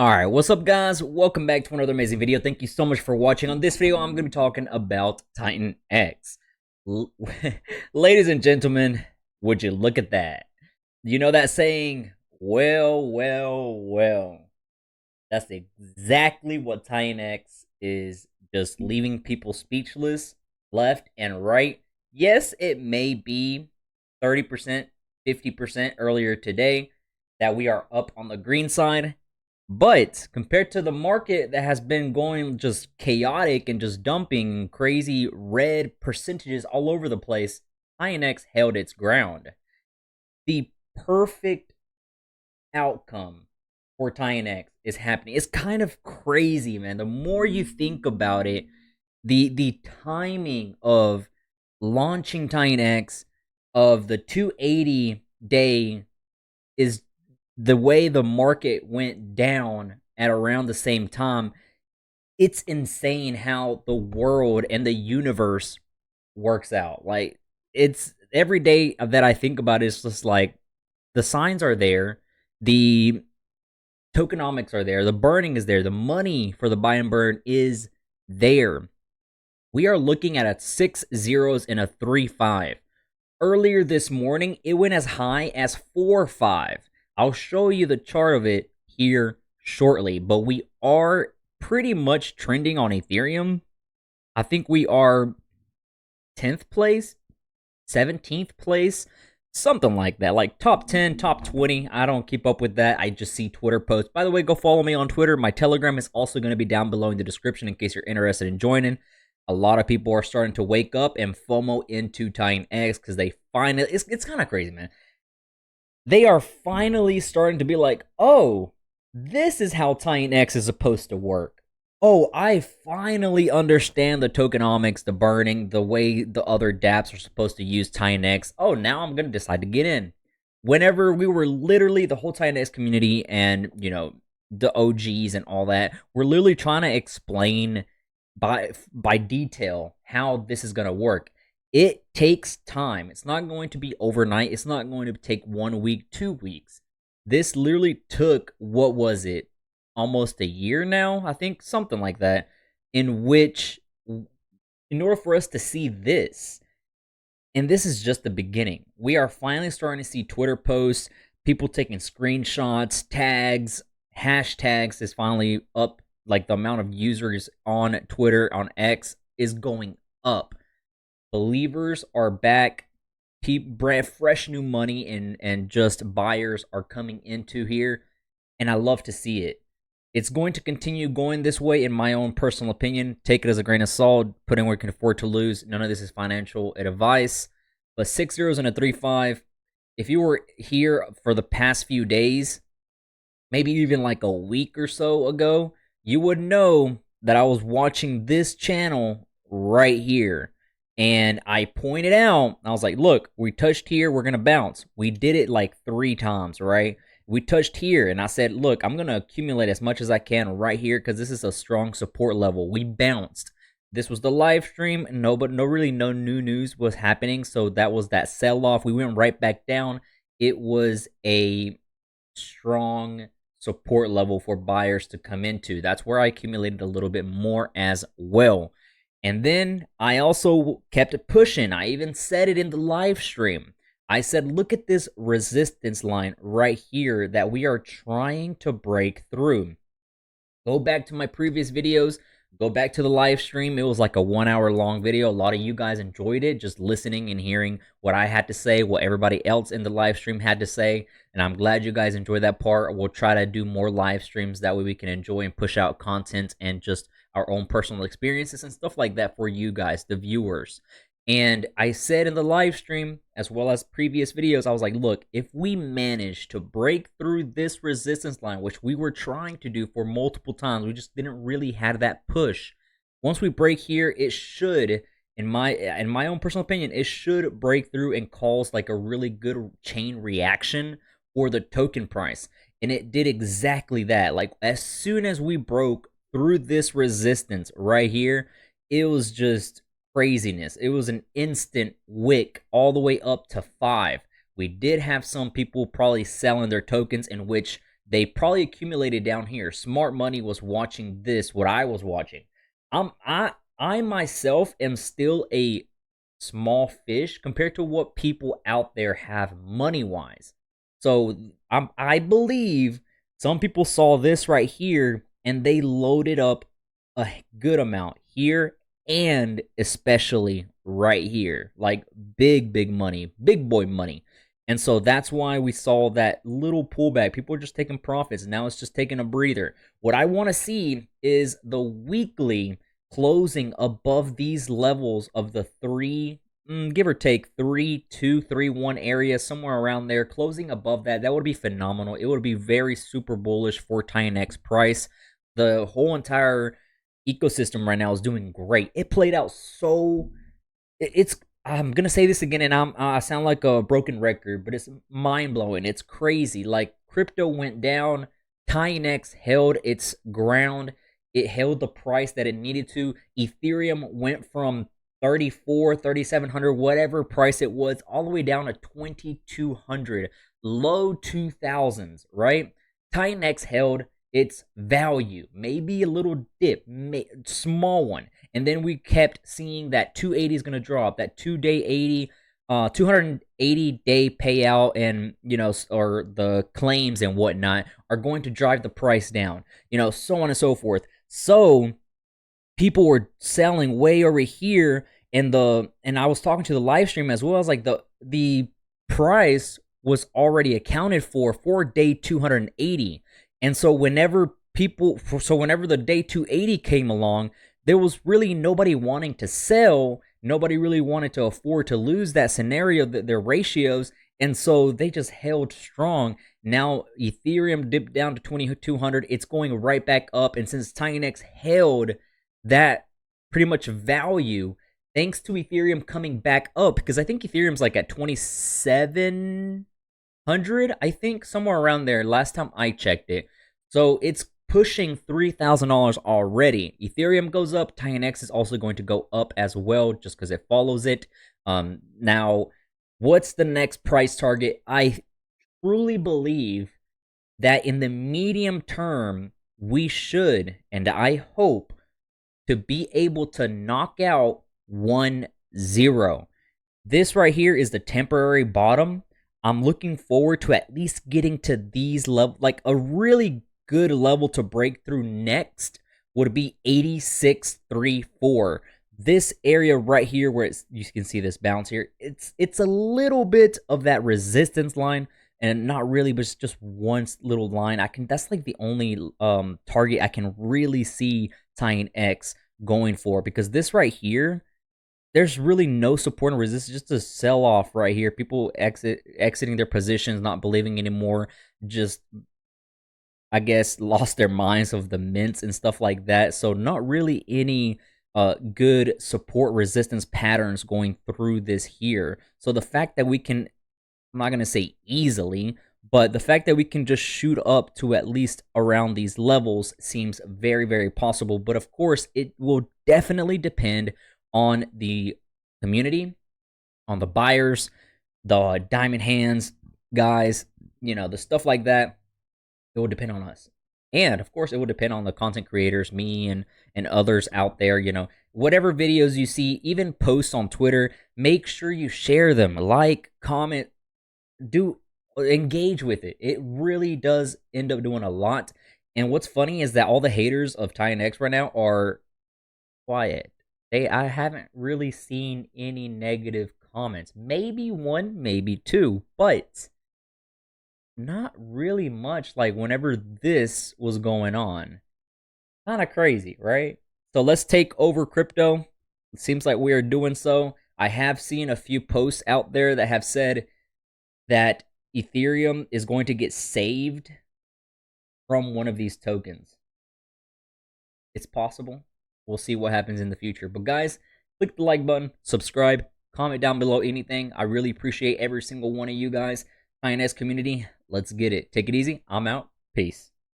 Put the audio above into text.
Alright, what's up guys? Welcome back to another amazing video. Thank you so much for watching. On this video, I'm going to be talking about Titanx. Ladies and gentlemen, would you look at that? You know that saying, well. That's exactly what Titanx is, just leaving people speechless, left and right. Yes, it may be 30%, 50% earlier today that we are up on the green side. But compared to the market that has been going just chaotic and just dumping crazy red percentages all over the place, INX held its ground. The perfect outcome for Titanx is happening. It's kind of crazy, man. The more you think about it, the timing of launching Titanx, of the 280 day, is the way the market went down at around the same time. It's insane how the world and the universe works out. Like, it's every day that I think about it, it's just like the signs are there, the tokenomics are there, the burning is there, the money for the buy and burn is there. We are looking at a 6 zeros and a 3-5. Earlier this morning, it went as high as 4-5. I'll show you the chart of it here shortly, but we are pretty much trending on Ethereum. I think we are 10th place, 17th place, something like that, like top 10, top 20. I don't keep up with that. I just see Twitter posts. By the way, go follow me on Twitter. My Telegram is also going to be down below in the description in case you're interested in joining. A lot of people are starting to wake up and FOMO into Titanx because they finally, it's kind of crazy, man. They are finally starting to be like, oh, this is how Titanx is supposed to work. Oh, I finally understand the tokenomics, the burning, the way the other dApps are supposed to use Titanx. Oh, now I'm going to decide to get in. Whenever we were literally, the whole Titanx community and, you know, the OGs and all that, we're literally trying to explain by detail how this is going to work. It takes time. It's not going to be overnight. It's not going to take 1 week, 2 weeks. This literally took, what was it, almost a year now, I think, something like that, in which, in order for us to see this, and this is just the beginning. We are finally starting to see Twitter posts, people taking screenshots, tags, hashtags is finally up. Like, the amount of users on Twitter, on X, is going up. Believers are back. Fresh new money and just buyers are coming into here, and I love to see it. It's going to continue going this way, in my own personal opinion. Take it as a grain of salt. Put in where you can afford to lose. None of this is financial advice. But 6 zeros and a 3-5. If you were here for the past few days, maybe even like a week or so ago, you would know that I was watching this channel right here. And I pointed out, I was like, look, we touched here, we're going to bounce. We did it like 3 times, right? We touched here, and I said, look, I'm going to accumulate as much as I can right here because this is a strong support level. We bounced. This was the live stream. No new news was happening, so that was that sell-off. We went right back down. It was a strong support level for buyers to come into. That's where I accumulated a little bit more as well. And then I also kept it pushing. I even said it in the live stream. I said, look at this resistance line right here that we are trying to break through. Go back to my previous videos. Go back to the live stream. It was like a 1 hour long video. A lot of you guys enjoyed it, just listening and hearing what I had to say, what everybody else in the live stream had to say. And I'm glad you guys enjoyed that part. We'll try to do more live streams. That way we can enjoy and push out content and just our own personal experiences and stuff like that for you guys, the viewers. And I said in the live stream, as well as previous videos, I was like, look, if we manage to break through this resistance line, which we were trying to do for multiple times, we just didn't really have that push. Once we break here, it should, in my own personal opinion, it should break through and cause like a really good chain reaction for the token price. And it did exactly that. Like, as soon as we broke through this resistance right here, it was just craziness. It was an instant wick all the way up to 5. We did have some people probably selling their tokens, in which They probably accumulated down here. Smart money was watching this, what I was watching. I myself am still a small fish compared to what people out there have money wise. So I believe some people saw this right here and they loaded up a good amount here and especially right here, like big money, big boy money. And so that's why we saw that little pullback. People are just taking profits. Now it's just taking a breather. What I want to see is the weekly closing above these levels of the three, give or take 3-2, 3-1 area, somewhere around there, closing above that. That would be phenomenal. It would be very super bullish for Titanx price. The whole entire ecosystem right now is doing great. It played out so it's I'm gonna say this again, and I sound like a broken record, but it's mind blowing. It's crazy. Like crypto went down, Titanx held its ground. It held the price that it needed to. Ethereum went from 34, 3700, whatever price it was, all the way down to 2200, low 2000s, right? Titanx held its value, maybe a little dip, small one. And then we kept seeing that 280 is going to drop, that 2-day 80, 280-day payout, and or the claims and whatnot are going to drive the price down, so on and so forth. So people were selling way over here, and I was talking to the live stream as well. I was like, the price was already accounted for day 280, and so whenever the day 280 came along, there was really nobody wanting to sell. Nobody really wanted to afford to lose that scenario, their ratios, and so they just held strong. Now Ethereum dipped down to 2200. It's going right back up, and since Titanx held that pretty much value, thanks to Ethereum coming back up, because I think Ethereum's like at 2700, I think, somewhere around there last time I checked it. So it's pushing $3,000 already. Ethereum goes up, Titanx is also going to go up as well, just because it follows it. Now, what's the next price target? I truly believe that in the medium term, we should, and I hope, to be able to knock out 1-0. This right here is the temporary bottom. I'm looking forward to at least getting to these levels, like a really good level to break through next would be 86.34. This area right here, where you can see this bounce here, it's a little bit of that resistance line, and not really, but it's just one little line. That's like the only target I can really see Titanx going for, because this right here, there's really no support and resistance, just a sell off right here. People exiting their positions, not believing anymore, just, I guess, lost their minds of the mints and stuff like that. So not really any good support resistance patterns going through this here. So the fact that we can, I'm not going to say easily, but the fact that we can just shoot up to at least around these levels seems very, very possible. But of course, it will definitely depend on the community, on the buyers, the diamond hands guys, the stuff like that. It will depend on us. And of course, it will depend on the content creators, me and others out there. Whatever videos you see, even posts on Twitter, make sure you share them, like, comment, engage with it. It really does end up doing a lot. And what's funny is that all the haters of Titanx right now are quiet. I haven't really seen any negative comments. Maybe one, maybe two, but not really much like whenever this was going on. Kind of crazy, right? So let's take over crypto. It seems like we are doing so. I have seen a few posts out there that have said that Ethereum is going to get saved from one of these tokens. It's possible. We'll see what happens in the future. But guys, click the like button, subscribe, comment down below anything. I really appreciate every single one of you guys. Titanx community, let's get it. Take it easy. I'm out. Peace.